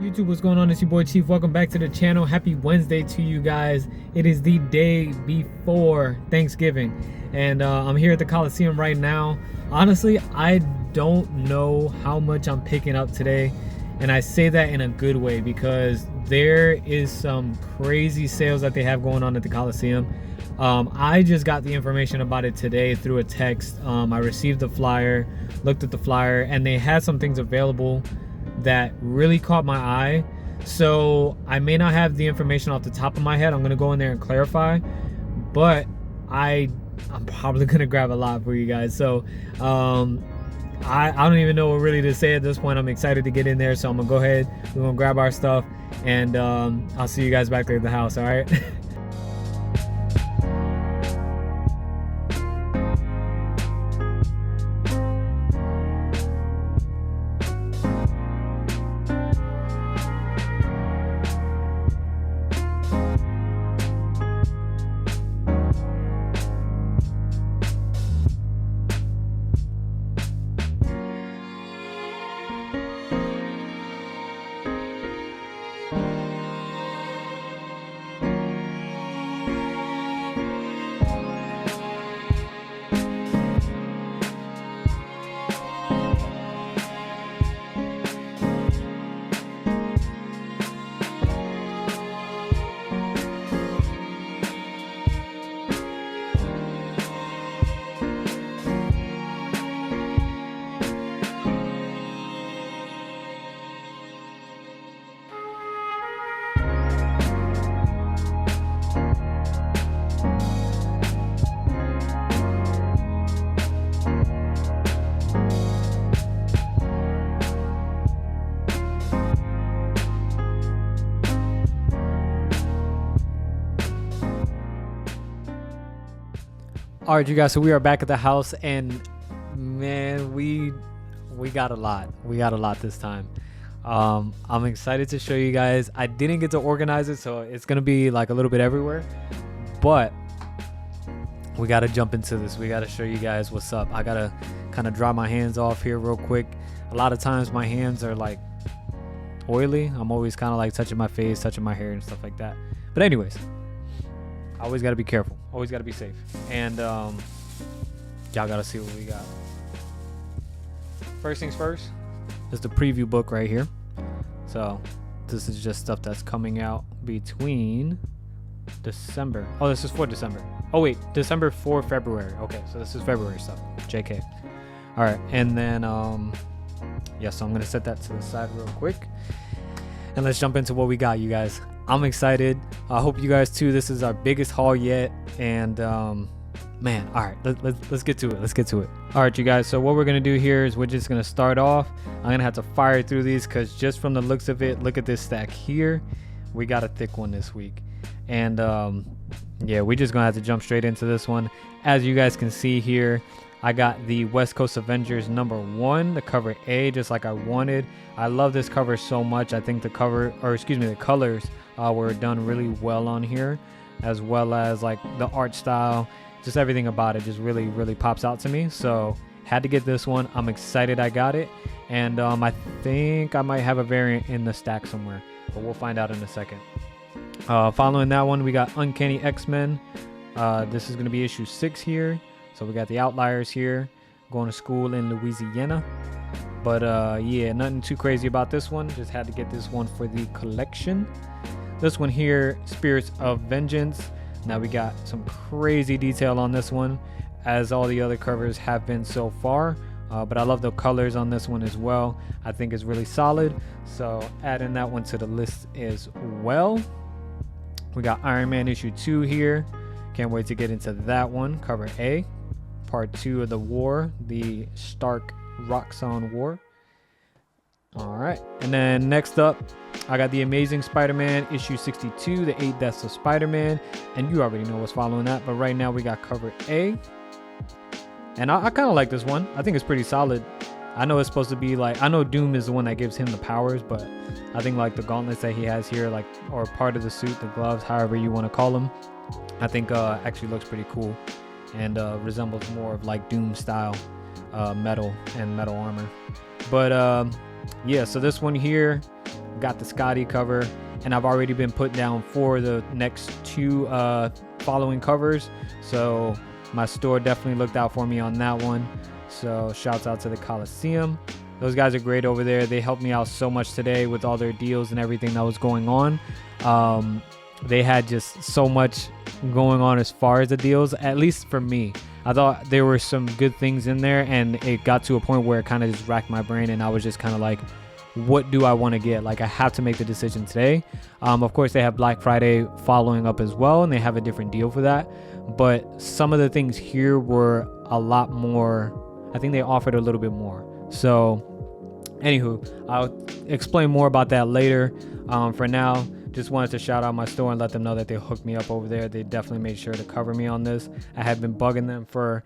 YouTube, what's going on? It's your boy Chief. Welcome back to the channel. Happy Wednesday to you guys. It is the day before Thanksgiving, and I'm here at the Coliseum right now. Honestly, I don't know how much I'm picking up today, and I say that in a good way because there is some crazy sales that they have going on at the Coliseum. I just got the information about it today through a text. I received the flyer, looked at the flyer, and they had some things available that really caught my eye. So I may not have the information off the top of my head. I'm gonna go in there and clarify, but I'm probably gonna grab a lot for you guys. So I don't even know what really to say at this point. I'm excited to get in there, so I'm gonna go ahead, we're gonna grab our stuff, and I'll see you guys back there at the house. All right. All right, you guys, so we are back at the house, and man, we got a lot. We got a lot this time. I'm excited to show you guys. I didn't get to organize it, so it's gonna be like a little bit everywhere, but we got to jump into this. We got to show you guys what's up. I gotta kind of dry my hands off here real quick. A lot of times my hands are like oily. I'm always kind of like touching my face, touching my hair and stuff like that. But anyways, always got to be careful, always got to be safe, and y'all got to see what we got. First things first is the preview book right here. So this is just stuff that's coming out between December. Oh, this is for December. Oh wait, December for February. Okay, so this is February stuff. JK. All right, and then yeah, so I'm gonna set that to the side real quick, and let's jump into what we got, you guys. I'm excited. I hope you guys too. This is our biggest haul yet, and man, all right, let's get to it. Let's get to it. All right, you guys, so what we're gonna do here is we're just gonna start off. I'm gonna have to fire through these because just from the looks of it, look at this stack here. We got a thick one this week, and yeah, we just gonna have to jump straight into this one. As you guys can see here, I got the West Coast Avengers #1, the cover A, just like I wanted. I love this cover so much. I think the cover, or excuse me, the colors were done really well on here, as well as like the art style, just everything about it just really pops out to me. So had to get this one. I'm excited I got it, and I think I might have a variant in the stack somewhere, but we'll find out in a second. Following that one, we got Uncanny X-Men. This is going to be issue 6 here. So we got the Outliers here, going to school in Louisiana. But yeah, nothing too crazy about this one. Just had to get this one for the collection. This one here, Spirits of Vengeance. Now we got some crazy detail on this one, as all the other covers have been so far. But I love the colors on this one as well. I think it's really solid. So adding that one to the list as well. We got Iron Man issue 2 here. Can't wait to get into that one. Cover A, part 2 of the war, the Stark Roxxon War. All right, and then next up, I got the Amazing Spider-Man issue 62, the 8 Deaths of Spider-Man, and you already know what's following that. But right now we got cover A, and I kind of like this one. I think it's pretty solid. I know it's supposed to be like, I know Doom is the one that gives him the powers, but I think like the gauntlets that he has here, like, or part of the suit, the gloves, however you want to call them, I think actually looks pretty cool, and resembles more of like Doom style metal and metal armor. But yeah, so this one here, got the Scotty cover, and I've already been put down for the next 2 following covers. So my store definitely looked out for me on that one. So shouts out to the Coliseum. Those guys are great over there. They helped me out so much today with all their deals and everything that was going on. They had just so much going on as far as the deals, at least for me. I thought there were some good things in there, and it got to a point where it kind of just racked my brain, and I was just kind of like, what do I want to get? Like, I have to make the decision today. Of course, they have Black Friday following up as well, and they have a different deal for that. But some of the things here were a lot more. I think they offered a little bit more. So anywho, I'll explain more about that later. For now, just wanted to shout out my store and let them know that they hooked me up over there. They definitely made sure to cover me on this. I had been bugging them for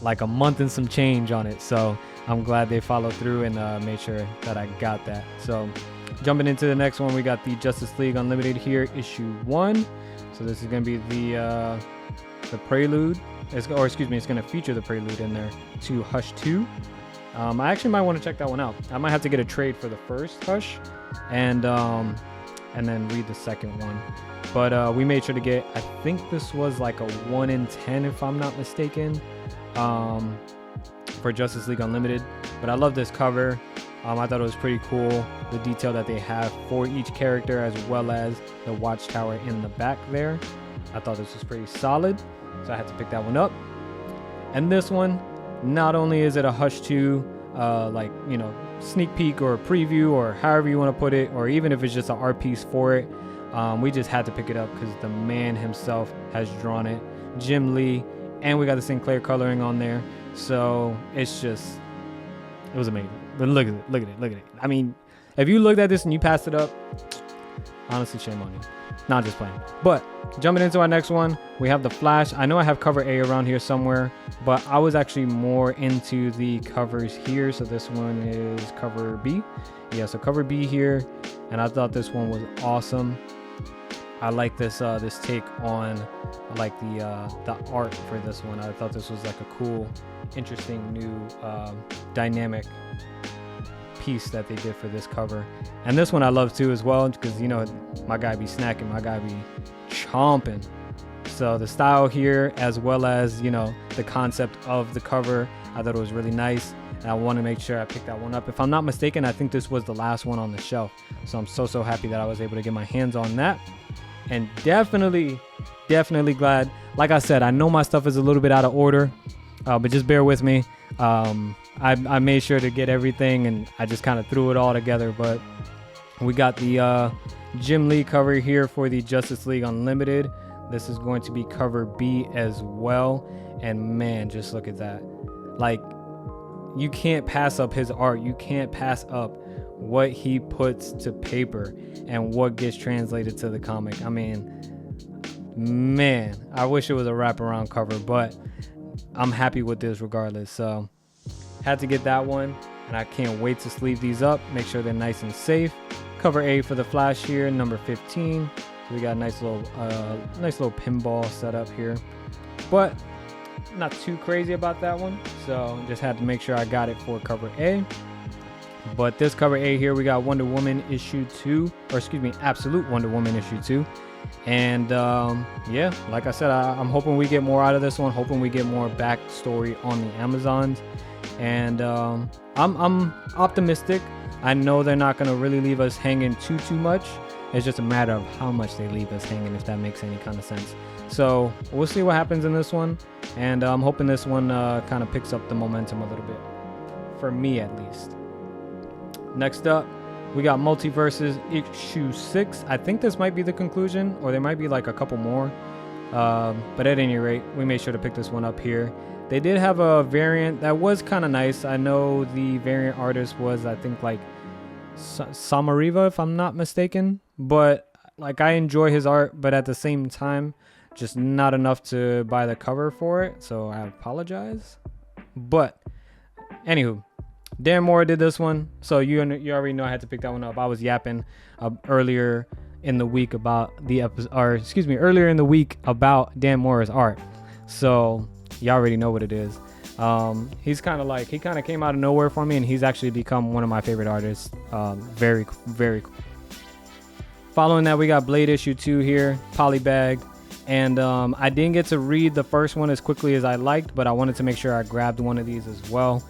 like a month and some change on it, so I'm glad they followed through and made sure that I got that. So jumping into the next one, we got the Justice League Unlimited here, issue 1. So this is going to be the prelude, it's going to feature the prelude in there to Hush 2. I actually might want to check that one out. I might have to get a trade for the first Hush and then read the second one. But we made sure to get, I think this was like a 1 in 10 if I'm not mistaken, for Justice League Unlimited. But I love this cover. I thought it was pretty cool, the detail that they have for each character, as well as the watchtower in the back there. I thought this was pretty solid, so I had to pick that one up. And this one, not only is it a Hush 2 sneak peek or preview, or however you want to put it, or even if it's just an art piece for it, we just had to pick it up because the man himself has drawn it, Jim Lee, and we got the Sinclair coloring on there. So it was amazing. But look at it. I mean, if you looked at this and you passed it up, honestly, shame on you. Not just playing. But jumping into our next one, we have the Flash. I know I have cover A around here somewhere, but I was actually more into the covers here. So this one is cover B. Yeah, so cover B here, and I thought this one was awesome. I like this take on like the art for this one. I thought this was like a cool, interesting new dynamic piece that they did for this cover. And this one I love too as well, because my guy be snacking, my guy be chomping. So the style here, as well as the concept of the cover, I thought it was really nice, and I want to make sure I picked that one up. If I'm not mistaken, I think this was the last one on the shelf, so I'm so happy that I was able to get my hands on that. And definitely glad. Like I said, I know my stuff is a little bit out of order, but just bear with me. I made sure to get everything, and I just kind of threw it all together. But we got the Jim Lee cover here for the Justice League Unlimited. This is going to be cover B as well. And man, just look at that. Like, you can't pass up his art. You can't pass up what he puts to paper and what gets translated to the comic. I mean, man, I wish it was a wraparound cover, but I'm happy with this regardless. So had to get that one, and I can't wait to sleeve these up, make sure they're nice and safe. Cover A for the Flash here, number 15. So we got a nice little pinball setup here, but not too crazy about that one. So just had to make sure I got it for cover A. But this cover A here, we got Wonder Woman issue 2, Absolute Wonder Woman issue 2. And yeah, like I said, I'm hoping we get more out of this one, hoping we get more backstory on the Amazons. And I'm optimistic. I know they're not going to really leave us hanging too much. It's just a matter of how much they leave us hanging, if that makes any kind of sense. So we'll see what happens in this one. And I'm hoping this one kind of picks up the momentum a little bit, for me at least. Next up, we got Multiverses issue 6. I think this might be the conclusion, or there might be like a couple more. But at any rate, we made sure to pick this one up here. They did have a variant that was kind of nice. I know the variant artist was, I think, like Samariva, if I'm not mistaken. But like, I enjoy his art, but at the same time, just not enough to buy the cover for it. So I apologize. But anywho, Dan Mora did this one, so you already know I had to pick that one up. I was yapping earlier in the week about earlier in the week about Dan Mora's art, so you already know what it is. He's kind of like, he kind of came out of nowhere for me, and he's actually become one of my favorite artists. Very, very cool. Following that, we got Blade issue 2 here, Polybag. And I didn't get to read the first one as quickly as I liked, but I wanted to make sure I grabbed one of these as well,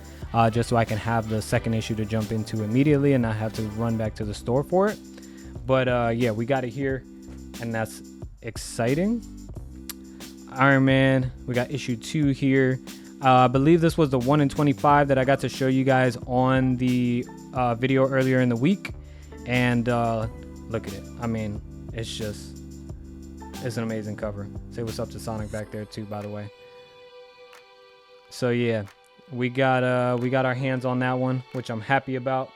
just so I can have the second issue to jump into immediately and not have to run back to the store for it. But yeah, we got it here, and that's exciting. Iron Man, we got issue 2 here. I believe this was the 1 in 25 that I got to show you guys on the video earlier in the week. And look at it. I mean, it's an amazing cover. Say what's up to Sonic back there too, by the way. So yeah, we got our hands on that one, which I'm happy about.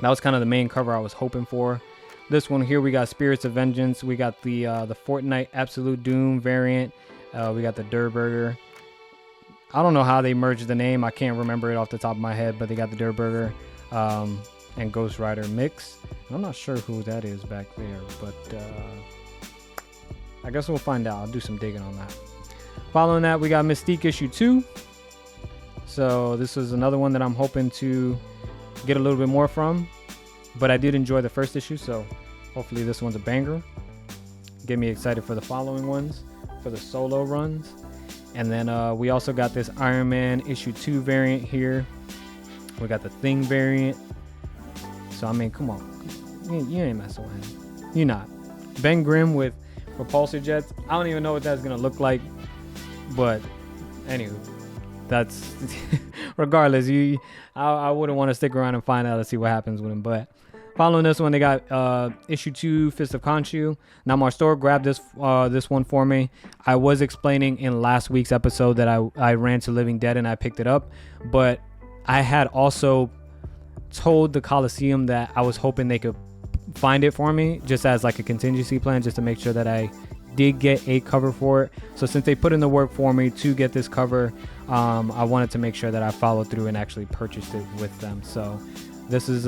That was kind of the main cover I was hoping for. This one here, we got Spirits of Vengeance. We got the Fortnite Absolute Doom variant. We got the Durr Burger. I don't know how they merged the name. I can't remember it off the top of my head, but they got the Durr Burger and Ghost Rider mix. I'm not sure who that is back there, but I guess we'll find out. I'll do some digging on that. Following that, we got Mystique issue 2. So this is another one that I'm hoping to get a little bit more from, but I did enjoy the first issue, so hopefully this one's a banger. Get me excited for the following ones, for the solo runs. And then we also got this Iron Man issue 2 variant here. We got the Thing variant. So I mean, come on, you ain't messing with him. You're not. Ben Grimm with propulsor jets. I don't even know what that's gonna look like, but anywho, that's regardless. I wouldn't want to stick around and find out to see what happens with him. But following this one, they got issue 2 Fist of Khonshu. Now my store grabbed this one for me. I was explaining in last week's episode that I ran to Living Dead and I picked it up, but I had also told the Coliseum that I was hoping they could find it for me, just as like a contingency plan, just to make sure that I did get a cover for it. So since they put in the work for me to get this cover, I wanted to make sure that I followed through and actually purchased it with them. So this is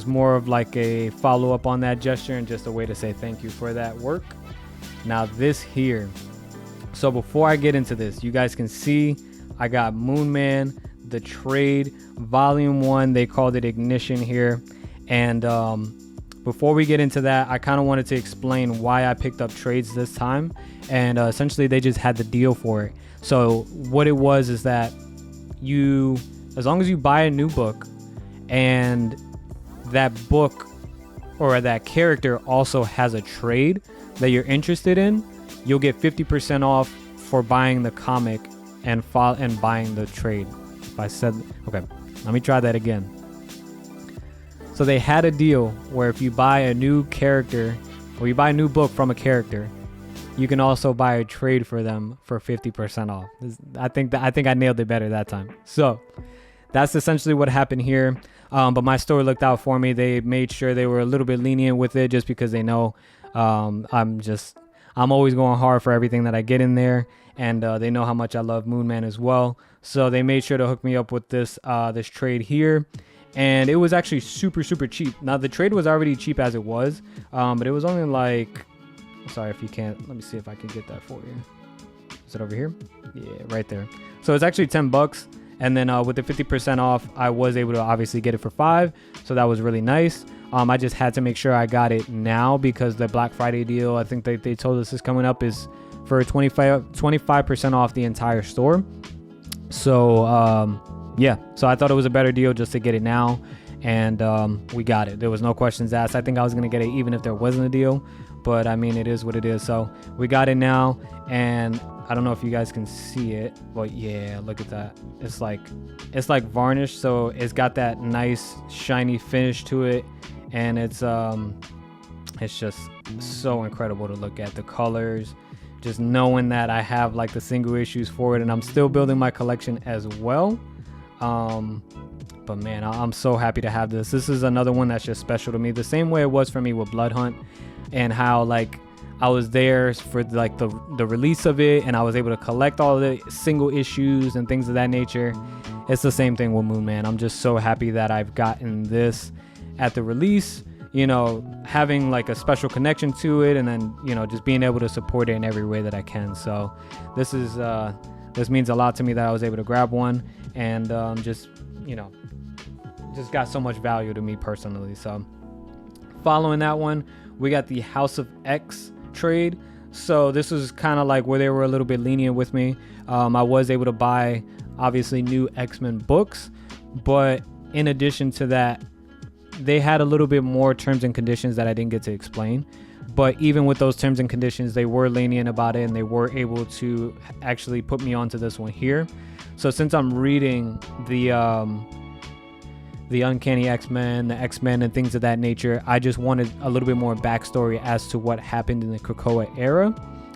more of like a follow-up on that gesture and just a way to say thank you for that work. Now this here, so before I get into this, you guys can see I got Moon Man, the trade, volume 1. They called it Ignition here. And before we get into that, I kind of wanted to explain why I picked up trades this time. And essentially they just had the deal for it. So what it was is that as long as you buy a new book and that book or that character also has a trade that you're interested in, you'll get 50% off for buying the comic and buying the trade. If I said, okay, let me try that again. So they had a deal where if you buy a new character or you buy a new book from a character, you can also buy a trade for them for 50% off. I think I nailed it better that time. So that's essentially what happened here. But my store looked out for me. They made sure they were a little bit lenient with it, just because they know I'm always going hard for everything that I get in there, and they know how much I love Moon Man as well. So they made sure to hook me up with this trade here, and it was actually super cheap. Now the trade was already cheap as it was, but it was only like, sorry if you can't, let me see if I can get that for you. Is it over here? Yeah, right there. So it's actually $10. And then with the 50% off, I was able to obviously get it for $5. So that was really nice. I just had to make sure I got it now because the Black Friday deal, I think they told us is coming up, is for 25% off the entire store. So yeah, so I thought it was a better deal just to get it now. And we got it. There was no questions asked. I think I was going to get it even if there wasn't a deal. But I mean, it is what it is. So we got it now. And I don't know if you guys can see it, but yeah, look at that. It's like varnish, so it's got that nice shiny finish to it, and it's just so incredible to look at. The colors, just knowing that I have like the single issues for it, and I'm still building my collection as well. But man, I'm so happy to have this. This is another one that's just special to me, the same way it was for me with Blood Hunt, and how like I was there for like the release of it, and I was able to collect all the single issues and things of that nature. It's the same thing with Moon Man. I'm just so happy that I've gotten this at the release, you know, having like a special connection to it, and then, you know, just being able to support it in every way that I can. So this is this means a lot to me that I was able to grab one, and just, you know, just got so much value to me personally. So following that one, we got the House of X trade. So this was kind of like where they were a little bit lenient with me. I was able to buy obviously new X-Men books, but in addition to that, they had a little bit more terms and conditions that I didn't get to explain. But even with those terms and conditions, they were lenient about it, and they were able to actually put me onto this one here. So since I'm reading the Uncanny X-Men, the X-Men, and things of that nature, I just wanted a little bit more backstory as to what happened in the Krakoa era.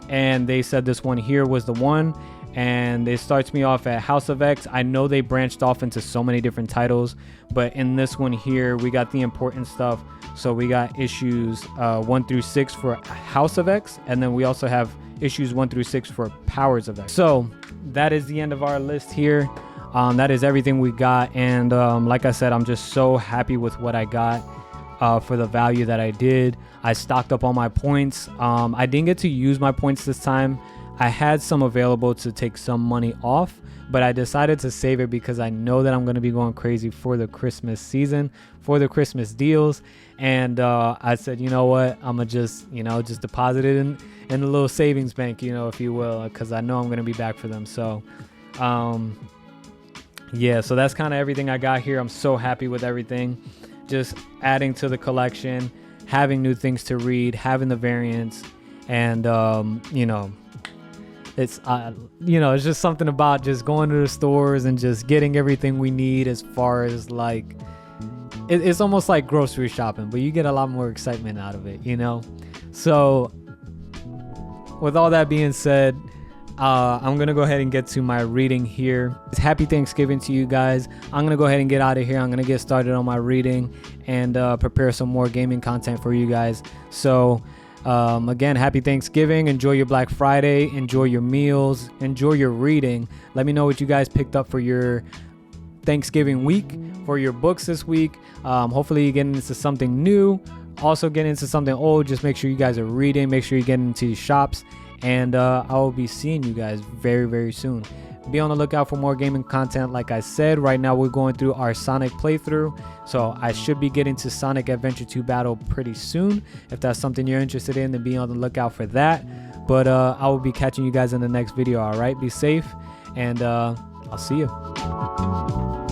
And they said this one here was the one, and it starts me off at House of X. I know they branched off into so many different titles, but in this one here, we got the important stuff. So we got issues 1 through 6 for House of X, and then we also have issues 1 through 6 for Powers of X. So that is the end of our list here. That is everything we got, and like I said, I'm just so happy with what I got for the value that I did. I stocked up on my points. I didn't get to use my points this time. I had some available to take some money off, but I decided to save it because I know that I'm going to be going crazy for the Christmas season, for the Christmas deals. And I said, you know what, I'm gonna just, you know, just deposit it in the little savings bank, you know, if you will, because I know I'm going to be back for them. So yeah, so that's kind of everything I got here. I'm so happy with everything. Just adding to the collection, having new things to read, having the variants, and you know, it's you know, it's just something about just going to the stores and just getting everything we need, as far as like it's almost like grocery shopping, but you get a lot more excitement out of it, you know. So with all that being said, I'm gonna go ahead and get to my reading here. It's happy Thanksgiving to you guys. I'm gonna go ahead and get out of here. I'm gonna get started on my reading and prepare some more gaming content for you guys. So again, happy Thanksgiving. Enjoy your Black Friday, enjoy your meals, enjoy your reading. Let me know what you guys picked up for your Thanksgiving week, for your books this week. Hopefully you get into something new, also get into something old. Just make sure you guys are reading, make sure you get into shops, and I will be seeing you guys very, very soon. Be on the lookout for more gaming content. Like I said, right now we're going through our Sonic playthrough, so I should be getting to Sonic Adventure 2 Battle pretty soon. If that's something you're interested in, then be on the lookout for that. But I will be catching you guys in the next video. All right, be safe, and I'll see you.